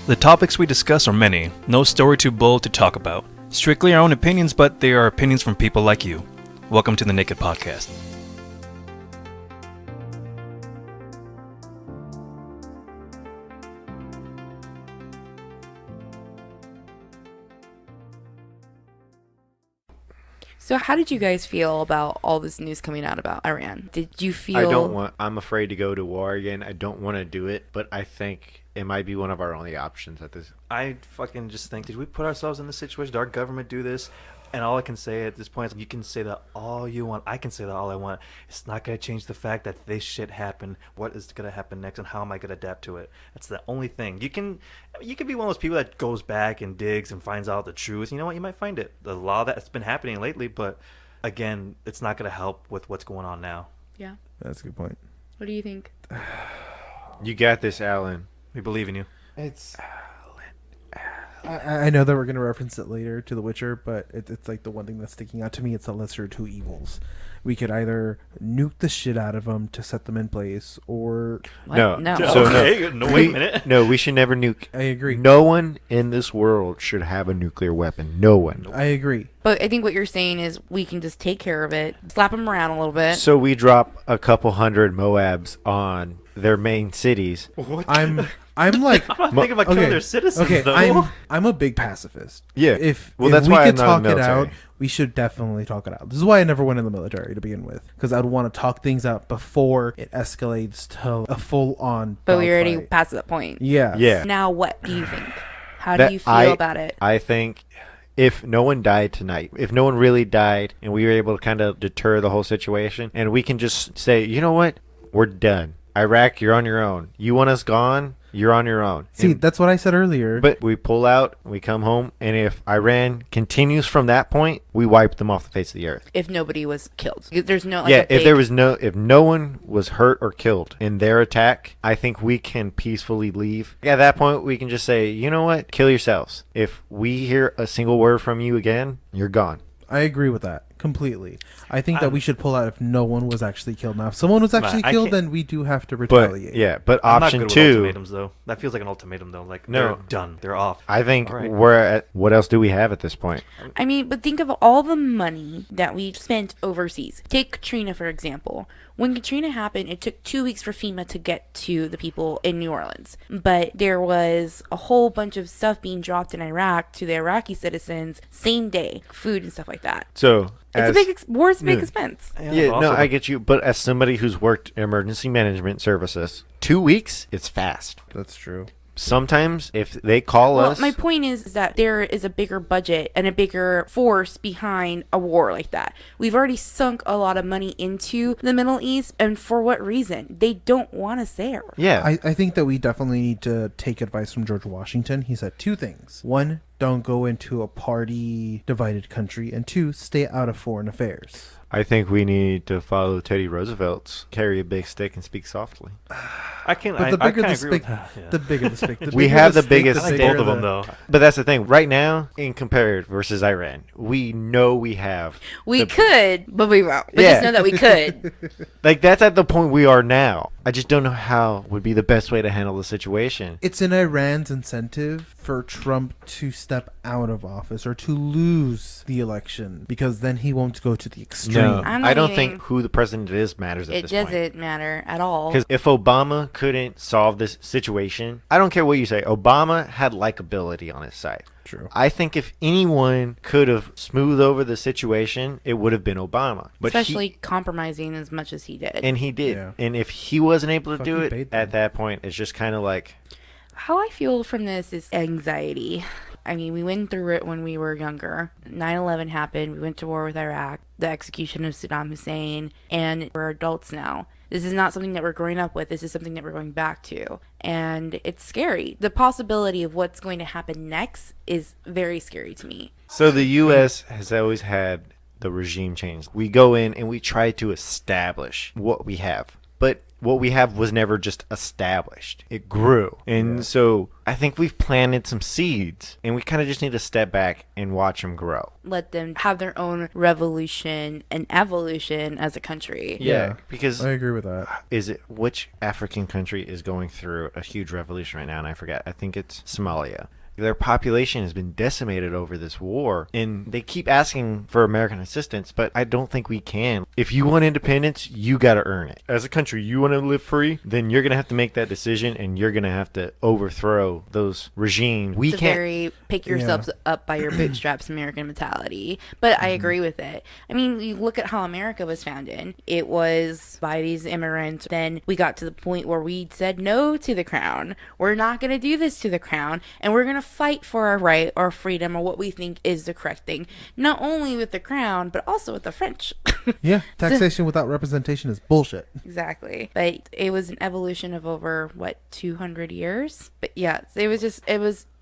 The topics we discuss are many, no story too bold to talk about. Strictly our own opinions, but they are opinions from people like you. Welcome to the NAKE'd Podcast. So how did you guys feel about all this news coming out about Iran? Did you feel... I'm afraid to go to war again. I don't want to do it, but I think it might be one of our only options at this. I fucking just think, did we put ourselves in this situation? Did our government do this? And all I can say at this point is, you can say that all you want. I can say that all I want. It's not going to change the fact that this shit happened. What is going to happen next, and how am I going to adapt to it? That's the only thing. You can be one of those people that goes back and digs and finds out the truth. You know what? You might find it. The law that's been happening lately, but again, it's not going to help with what's going on now. Yeah. That's a good point. What do you think? You got this, Alan. We believe in you. It's... I know that we're going to reference it later to The Witcher, but it's like the one thing that's sticking out to me. It's the lesser of two evils. We could either nuke the shit out of them to set them in place, or... What? No. So okay, no, wait a minute. No, we should never nuke. I agree. No one in this world should have a nuclear weapon. No one. I agree. But I think what you're saying is we can just take care of it, slap them around a little bit. So we drop a couple hundred Moabs on their main cities. What? I'm like... I'm not thinking about killing their citizens, okay, though. I'm a big pacifist. Yeah. If that's we why could I'm not talk in the it out, military. we should definitely talk it out. This is why I never went in the military to begin with, because I'd want to talk things out before it escalates to a full-on But we already dogfight. passed that point. Yeah. Yeah. Now what do you think? How do you feel about it? I think if no one died tonight, if no one really died, and we were able to kind of deter the whole situation, and we can just say, you know what? We're done. Iraq, you're on your own. You want us gone? You're on your own. See, that's what I said earlier. But we pull out, we come home, and if Iran continues from that point, we wipe them off the face of the earth. If nobody was killed. There's no... Like, Yeah, if no one was hurt or killed in their attack, I think we can peacefully leave. At that point, we can just say, you know what? Kill yourselves. If we hear a single word from you again, you're gone. I agree with that completely. I think that we should pull out if no one was actually killed. Now, if someone was actually killed, then we do have to retaliate. But I'm option not good two... with ultimatums, though. That feels like an ultimatum, though. Like, No. they're done. They're off. I think All right. we're at... What else do we have at this point? I mean, but think of all the money that we spent overseas. Take Katrina, for example. When Katrina happened, it took 2 weeks for FEMA to get to the people in New Orleans. But there was a whole bunch of stuff being dropped in Iraq to the Iraqi citizens same day. Food and stuff like that. So... War's a big expense. Yeah, but no, also- I get you. But as somebody who's worked emergency management services, 2 weeks, it's fast. That's true. Sometimes if they call Well, us... my point is that there is a bigger budget and a bigger force behind a war like that. We've already sunk a lot of money into the Middle East, and for what reason? They don't want us there. Yeah. I think that we definitely need to take advice from George Washington. He said two things. One, don't go into a party-divided country. And two, stay out of foreign affairs. I think we need to follow Teddy Roosevelt's carry a big stick and speak softly. I can. But the I bigger kinda the agree with stick, that, yeah. the bigger the stick. We have the biggest I like stick. both of them, though. But that's the thing. Right now, in compared versus Iran, we know we have... We could, but we won't. But Yeah. just know that we could. Like, that's at the point we are now. I just don't know how would be the best way to handle the situation. It's in Iran's incentive for Trump to step out of office or to lose the election, because then he won't go to the extreme. No, I'm not I don't even- think who the president is matters at It this point. doesn't matter at all. Because if Obama couldn't solve this situation, I don't care what you say, Obama had likability on his side. True. I think if anyone could have smoothed over the situation, it would have been Obama. But Especially compromising as much as he did. and he did. Yeah. And if he wasn't able to do Fucking it, paid at them. that point, it's just kind of like... How I feel from this is anxiety. I mean, we went through it when we were younger. 9/11 happened. We went to war with Iraq, the execution of Saddam Hussein, and we're adults now. This is not something that we're growing up with. This is something that we're going back to. And it's scary. The possibility of what's going to happen next is very scary to me. So the U.S. has always had the regime change. We go in and we try to establish what we have. But what we have was never just established. It grew. And so I think we've planted some seeds, and we kind of just need to step back and watch them grow. Let them have their own revolution and evolution as a country. Yeah, because I agree with that. which African country is going through a huge revolution right now? And I forget. I think it's Somalia. Their population has been decimated over this war, and they keep asking for American assistance, but I don't think we can. If you want independence, you got to earn it. As a country, you want to live free, then you're going to have to make that decision, and you're going to have to overthrow those regimes. We It's a can't. very pick yourselves up by your bootstraps American mentality. But I agree with it. I mean, you look at how America was founded. It was by these immigrants. Then we got to the point where we said no to the crown. We're not going to do this to the crown, and we're going to fight for our right or freedom or what we think is the correct thing, not only with the crown but also with the French. Yeah, taxation without representation is bullshit. Exactly. But it was an evolution of over 200 years. But yeah,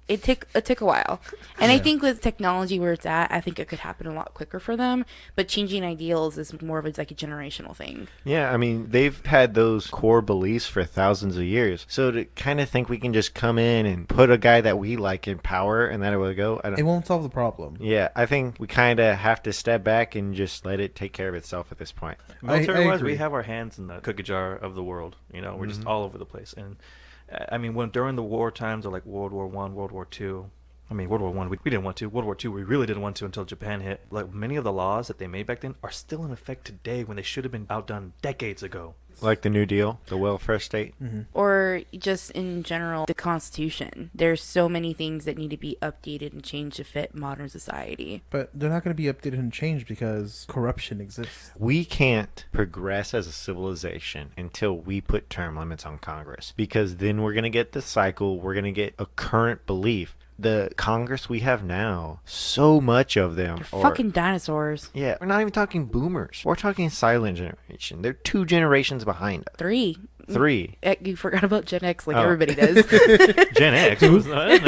it took a while. And I think with technology where it's at, I think it could happen a lot quicker for them. But changing ideals is more of a generational thing. Yeah, I mean, they've had those core beliefs for thousands of years. So to kind of think we can just come in and put a guy that we like in power and that it will go, It won't solve the problem. Yeah, I think we kind of have to step back and just let it take care of itself at this point. Military-wise, agree. we have our hands in the cookie jar of the world. We're just all over the place. And I mean, when during the war times of like World War One, World War Two, I mean, World War One, we didn't want to. World War Two, we really didn't want to until Japan hit. Like, many of the laws that they made back then are still in effect today when they should have been outdone decades ago. Like the New Deal, the welfare state. Mm-hmm. Or just in general, the Constitution. There's so many things that need to be updated and changed to fit modern society. But they're not going to be updated and changed because corruption exists. We can't progress as a civilization until we put term limits on Congress, because then we're going to get the cycle. We're going to get a current belief. The Congress we have now, so much of them They're fucking dinosaurs. Yeah, we're not even talking boomers. We're talking silent generation. They're 2 generations behind us. 3. 3. You forgot about Gen X like Oh. everybody does. Gen X was not.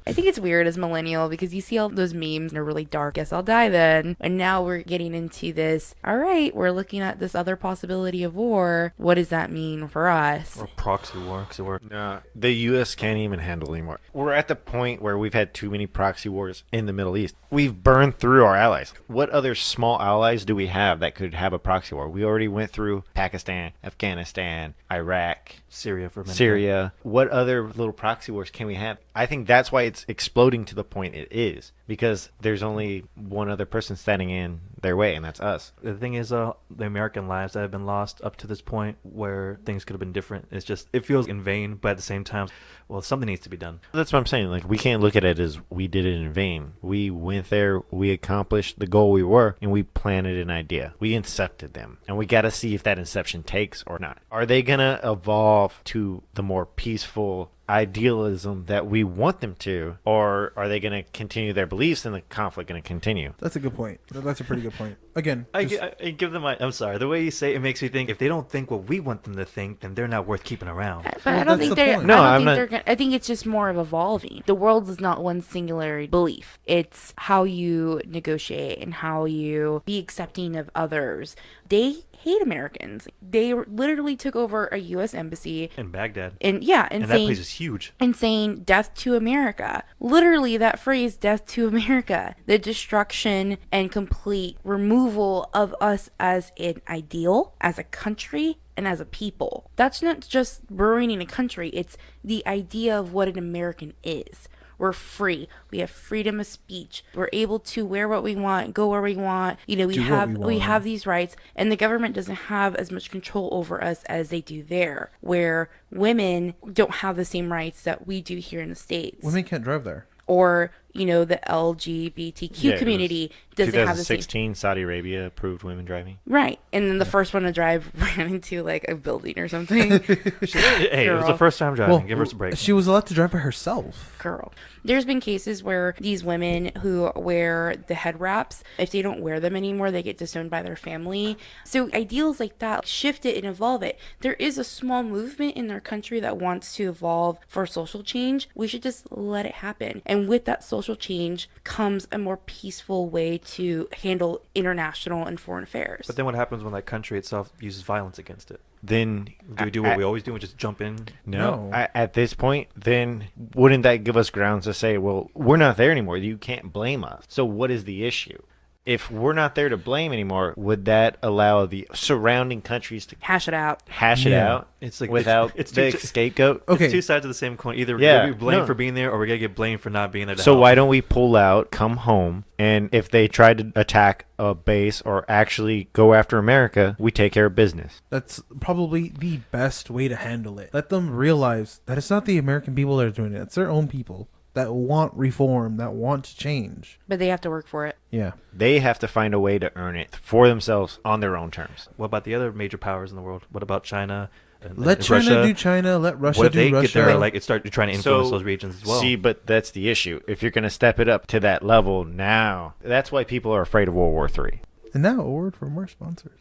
I think it's weird as millennial because you see all those memes and they're really dark. Guess I'll die then. And now we're getting into this. All right, we're looking at this other possibility of war. What does that mean for us? Or proxy war, because we're No, the U.S. can't even handle anymore. We're at the point where we've had too many proxy wars in the Middle East. We've burned through our allies. What other small allies do we have that could have a proxy war? We already went through Pakistan, Afghanistan, Iraq, Syria for a minute. Syria. What other little proxy wars can we have? I think that's why it's exploding to the point it is, because there's only one other person standing in their way, and that's us. The thing is, the American lives that have been lost up to this point where things could have been different, it's just, it feels in vain, but at the same time, well, something needs to be done. That's what I'm saying. Like, we can't look at it as we did it in vain. We went there, we accomplished the goal we were, and we planted an idea. We incepted them, and we got to see if that inception takes or not. Are they going to evolve to the more peaceful idealism that we want them to, or are they going to continue their beliefs and the conflict going to continue? That's a good point. That's a pretty good point. Again, I give them I'm sorry, the way you say it makes me think if they don't think what we want them to think, then they're not worth keeping around. But Well, I don't that's think the they're. point. No, I I'm don't think not- they're gonna. I think it's just more of evolving. The world is not one singular belief. It's how you negotiate and how you be accepting of others. They hate Americans. They literally took over a U.S. embassy In Baghdad. and And that place is huge. and saying death to America. Literally that phrase, death to America. The destruction and complete removal of us as an ideal, as a country, and as a people. That's not just ruining a country, it's the idea of what an American is. We're free. We have freedom of speech. We're able to wear what we want, go where we want. We Do what we want. have these rights, and the government doesn't have as much control over us as they do there, where women don't have the same rights that we do here in the States. women can't drive there. Or, the LGBTQ community doesn't have the same. 2016, Saudi Arabia approved women driving. Right. And then the first one to drive ran into like a building or something. Hey, it was the Girl. first time driving. Give her a break. She was allowed to drive by herself. Girl. There's been cases where these women who wear the head wraps, if they don't wear them anymore, they get disowned by their family. So ideals like that, shift it and evolve it. There is a small movement in their country that wants to evolve for social change. We should just let it happen. And with that social change comes a more peaceful way to handle international and foreign affairs. But then what happens when that country itself uses violence against it? then Do we do what we always do and just jump in? No. No. At this point, then wouldn't that give us grounds to say, well, we're not there anymore. You can't blame us. So what is the issue? If we're not there to blame anymore, would that allow the surrounding countries to Hash it out. hash it Yeah. out It's like without it's the too- scapegoat? Okay. It's two sides of the same coin. Either Yeah, we're blamed no. for being there, or we're gonna get blamed for not being there. To So help. why don't we pull out, come home, and if they try to attack a base or actually go after America, we take care of business. That's probably the best way to handle it. Let them realize that it's not the American people that are doing it. It's their own people that want reform, that want to change. But they have to work for it. Yeah. They have to find a way to earn it for themselves on their own terms. What about the other major powers in the world? What about China? Let China Russia? do China. Let Russia What if do they Russia. get there, like, start trying to influence those regions as well? See, but that's the issue. If you're going to step it up to that level now, that's why people are afraid of World War III. And now a word from our sponsors.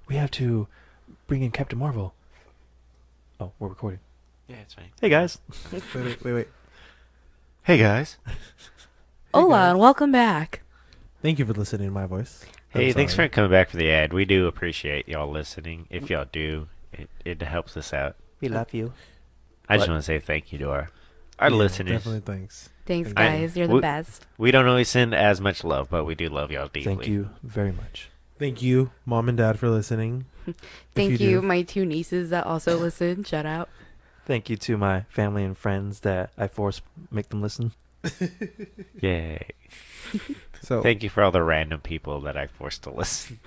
We have to bring in Captain Marvel. Oh, we're recording. Yeah, it's fine. Hey guys. Wait. Hey, guys. Hola, and welcome back. Thank you for listening to my voice. Hey, I'm thanks sorry. for coming back for the ad. We do appreciate y'all listening. If y'all do, it helps us out. We love you. I just What? want to say thank you to our Yeah, listeners. Definitely thanks. Thanks, I- guys. You're the we- best. We don't always send as much love, but we do love y'all deeply. Thank you very much. Thank you, Mom and Dad, for listening. Thank you you, do. my two nieces that also listen. Shout out. Thank you to my family and friends that I force make them listen. Yay. So Thank you for all the random people that I forced to listen.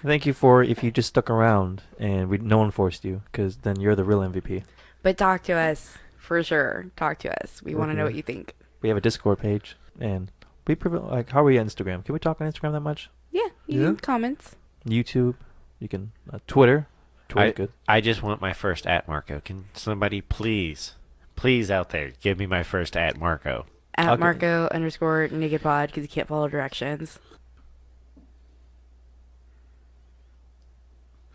Thank you for if you just stuck around and no one forced you, because then you're the real MVP. But talk to us for sure. Talk to us. We want to know Okay. what you think. We have a Discord page, and like, how are we on Instagram? Can we talk on Instagram that much? Yeah, you Yeah. can comments. YouTube, you can Twitter. Twitter's good. I just want my first at Marco. Can somebody please out there give me my first at Marco? At Okay. Marco _ Naked Pod because you can't follow directions.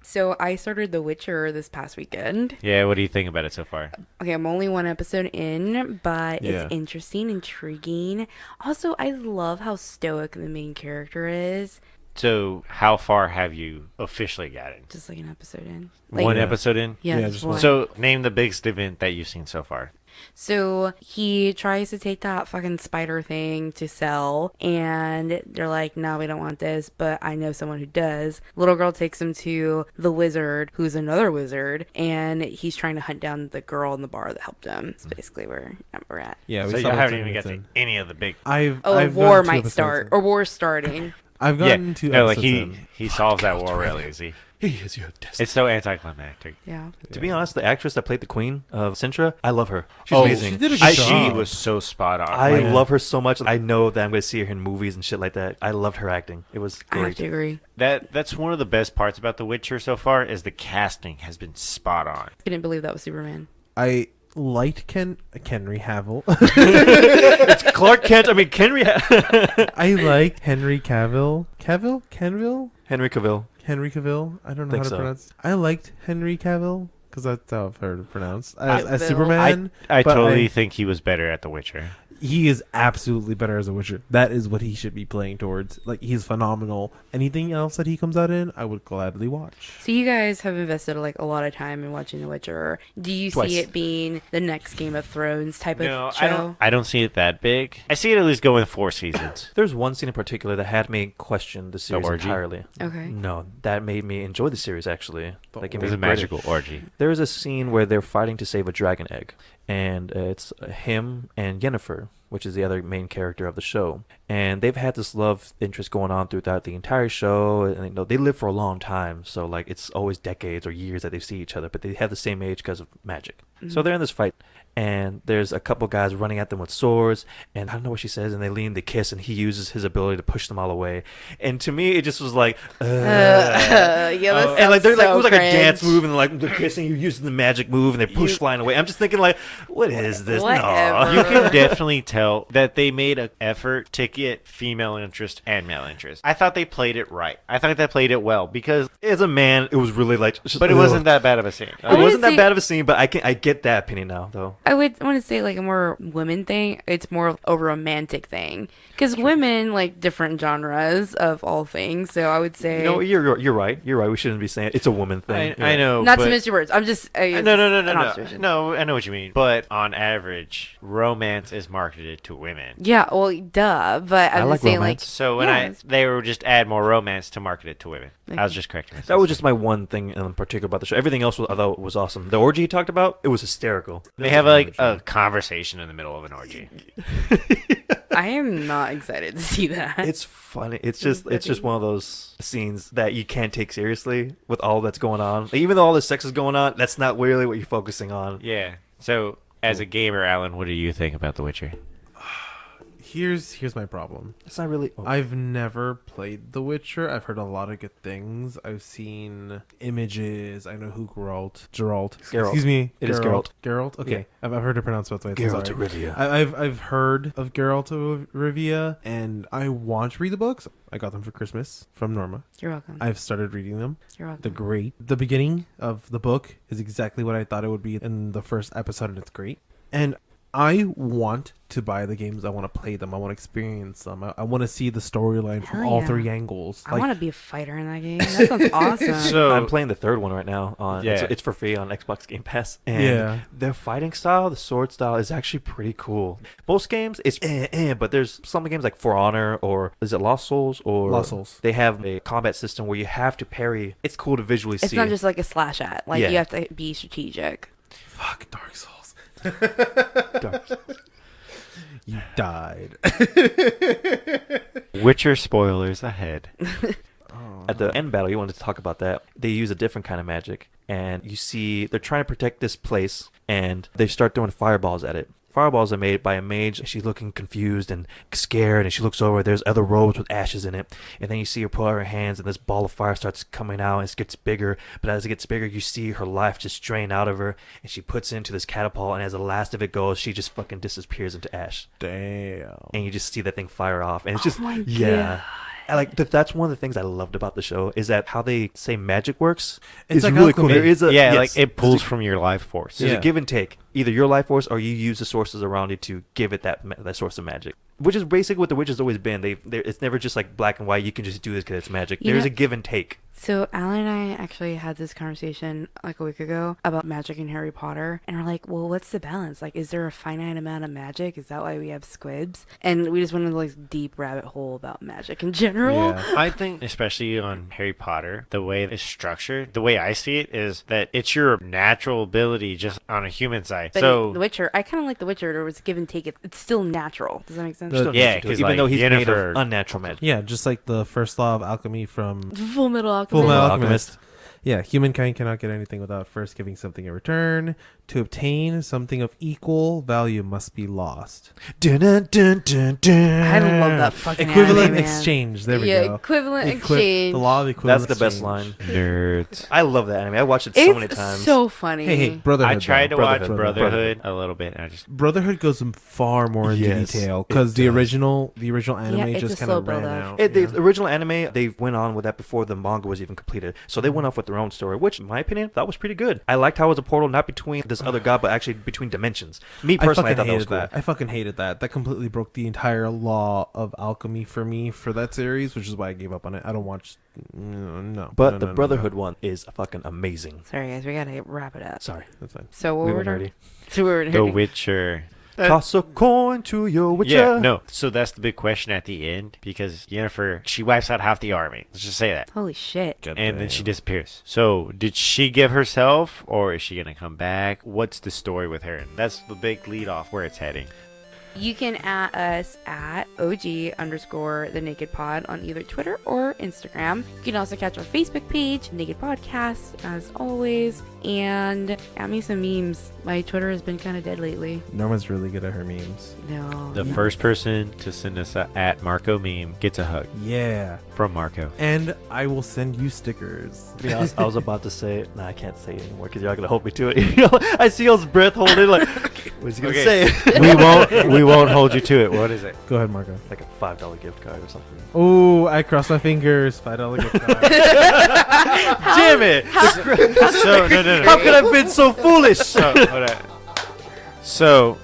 So I started The Witcher this past weekend. Yeah, what do you think about it so far? Okay, I'm only one episode in, but Yeah. it's interesting, intriguing. Also, I love how stoic the main character is. So, how far have you officially gotten? Just like an episode in. One Yeah. episode in? Yeah, Yeah, just just one. one. So, name the biggest event that you've seen so far. So he tries to take that fucking spider thing to sell, and they're like, no, we don't want this, but I know someone who does. Little girl takes him to the wizard, who's another wizard, and he's trying to hunt down the girl in the bar that helped him. That's basically where we're at. yeah, So, we you saw haven't what's even in got it. to any of the big. I've Oh, I've war gotten 2 might episodes start, in. or war's starting. I've gotten 2 no, like episodes. he solves that war real easy. He is your destiny. It's so anticlimactic. Yeah. To be honest, the actress that played the queen of Sintra, I love her. She's Oh, amazing. she did a good She job. was so spot on. I Like, love her so much. I know that I'm going to see her in movies and shit like that. I loved her acting. It was I have great. to agree. that's one of the best parts about The Witcher so far is the casting has been spot on. Couldn't believe that was Superman. I liked Henry Cavill. It's Clark Kent. I mean, I like Henry Cavill. Henry Henry Cavill. I don't know Think how to so. pronounce. I liked Henry Cavill because that's how I've heard it pronounced. As Cavill. Superman, I but totally think he was better at The Witcher. he is absolutely better as a Witcher. That is what he should be playing towards. Like, he's phenomenal. Anything else that he comes out in, I would gladly watch. So you guys have invested like a lot of time in watching The Witcher. Do you Twice. see it being the next Game of Thrones type No, of show? I don't see it that big. I see it at least going 4 seasons. There's one scene in particular that had me question the series orgy? entirely. Okay. No, that made me enjoy the series actually. Like, It was a magical orgy. There is a scene where they're fighting to save a dragon egg, and it's him and Yennefer, which is the other main character of the show. And they've had this love interest going on throughout the entire show, and they live for a long time, so like it's always decades or years that they see each other, but they have the same age because of magic. So they're in this fight, and there's a couple guys running at them with swords, and I don't know what she says, and they lean to kiss, and he uses his ability to push them all away. And to me, it just was like, Yeah, that and like they're like, it was like a cringe. dance move, and like they're kissing, you using the magic move, and they push flying away. I'm just thinking like, what is this? Whatever. No. You can definitely tell that they made an effort to get female interest and male interest. I thought they played it right. I thought they played it well because, As a man, it was really like, but it wasn't that bad of a scene. It wasn't that bad of a scene, but I get that opinion now, though. I would want to say like a more women thing. It's more of a romantic thing because women like different genres of all things. So I would say You're right. You're right. We shouldn't be saying it's a woman thing. I know. not to mince your words. I'm just No. I know what you mean. But on average, romance is marketed to women. Yeah, well, duh. But I'm I just saying romance. like So when they were just add more romance to market it to women. I was just correcting myself. That was just my one thing in particular about the show. Everything else I thought was awesome. The orgy you talked about, it was hysterical. They have like a conversation in the middle of an orgy. I am not excited to see that. It's funny. It's just one of those scenes that you can't take seriously with all that's going on. Like, even though all this sex is going on, that's not really what you're focusing on. Yeah. So as a gamer, Alan, what do you think about The Witcher? Here's my problem. It's not really. Oh. I've never played The Witcher. I've heard a lot of good things. I've seen images. I know who Geralt. Excuse me. It is Geralt. Geralt. Okay. Yeah. I've heard it pronounced both ways. Geralt of Rivia. I've heard of Geralt of Rivia, and I want to read the books. I got them for Christmas from Norma. You're welcome. I've started reading them. You're welcome. The beginning of the book is exactly what I thought it would be in the first episode, and it's great. And I want to buy the games. I want to play them. I want to experience them. I want to see the storyline from all three angles. I want to be a fighter in that game. That sounds awesome. So I'm playing the third one right now. It's for free on Xbox Game Pass. And their fighting style, the sword style, is actually pretty cool. Most games, it's but there's some games like For Honor or is it Lost Souls? Lost Souls. They have a combat system where you have to parry. It's cool to visually see. It's not just like a slash at. Like you have to be strategic. Fuck Dark Souls. Dark Souls. You died. Witcher spoilers ahead. At the end battle, you wanted to talk about that. They use a different kind of magic, and you see they're trying to protect this place, and they start throwing fireballs at it. Fireballs are made by a mage. She's looking confused and scared, and she looks over. There's other robes with ashes in it, and then you see her pull out her hands, and this ball of fire starts coming out, and it gets bigger. But as it gets bigger, you see her life just drain out of her, and she puts it into this catapult, and as the last of it goes, she just fucking disappears into ash. Damn. And you just see that thing fire off, and it's just my yeah. Like that's one of the things I loved about the show is that how they say magic works is like really cool. alchemy. There is a like it pulls from your life force. There's a give and take. Either your life force or you use the sources around you to give it that source of magic, which is basically what the Witcher's always been. It's never just like black and white. You can just do this because it's magic. There's a give and take. So Alan and I actually had this conversation like a week ago about magic in Harry Potter, and we're like, well, what's the balance? Like, is there a finite amount of magic? Is that why we have squibs? And we just went into like deep rabbit hole about magic in general. Yeah. I think, especially on Harry Potter, the way it's structured, the way I see it is that it's your natural ability just on a human side. But So The Witcher, I kind of like The Witcher. There was give and take. It's still natural. Does that make sense? Yeah, because even though he's made Yennefer, of unnatural magic. Yeah, just like the first law of alchemy from Full Metal Alchemist. Full Metal Alchemist. Alchemist. Yeah, humankind cannot get anything without first giving something in return. To obtain something of equal value must be lost. Dun, dun, dun, dun, dun. I love that fucking Equivalent anime, man. exchange. There we Yeah, go. equivalent exchange. The law of equivalent That's the best exchange. line. nerds. I love that anime. I watched it so many It's times. so funny. Hey, Brotherhood. I tried to though. watch Brotherhood. Brotherhood a little bit, and I just Brotherhood goes far more into Yes, detail it because the does. original anime it's just a kind slow of ran build-up. out. The original anime, they went on with that before the manga was even completed. So they went off with their own story, which, in my opinion, that was pretty good. I liked how it was a portal not between this other god, but actually between dimensions. Me personally, I thought that was cool. I fucking hated that. That completely broke the entire law of alchemy for me for that series, which is why I gave up on it. I don't watch. No. But no, the no, Brotherhood one is fucking amazing. Sorry, guys. We got to wrap it up. Sorry. That's fine. So what We were were nerdy. So we were The nerdy. Witcher. Toss a coin to your witcher. Yeah, no. So that's the big question at the end because Yennefer, she wipes out half the army. Let's just say that. Holy shit. And then she disappears. So did she give herself or is she going to come back? What's the story with her? And that's the big lead off where it's heading. You can at us at OG_the Naked Pod on either Twitter or Instagram. You can also catch our Facebook page, Naked Podcast, as always. And add me some memes. My Twitter has been kind of dead lately. Norma's really good at her memes. No. The first person to send us a at Marco meme gets a hug Yeah. from Marco. And I will send you stickers. To be honest, I was about to say, I can't say it anymore because you're not going to hold me to it. I see y'all's breath holding like... What's he gonna Okay. say? we won't hold you to it. What is it? Go ahead, Marco. Like a $5 gift card or something. Oh, I crossed my fingers. $5 gift card. Damn it! So no. How could I have been so foolish? So,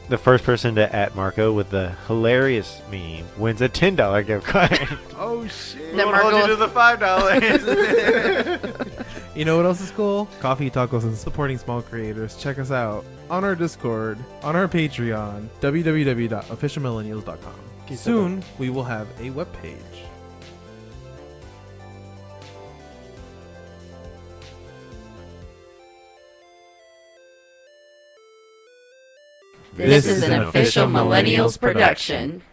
the first person to at Marco with the hilarious meme wins a $10 gift card. Oh shit! That Marco was- the $5. You know what else is cool? Coffee, tacos, and supporting small creators. Check us out on our Discord, on our Patreon, www.officialmillennials.com. Soon, we will have a webpage. This is an official Millennials production.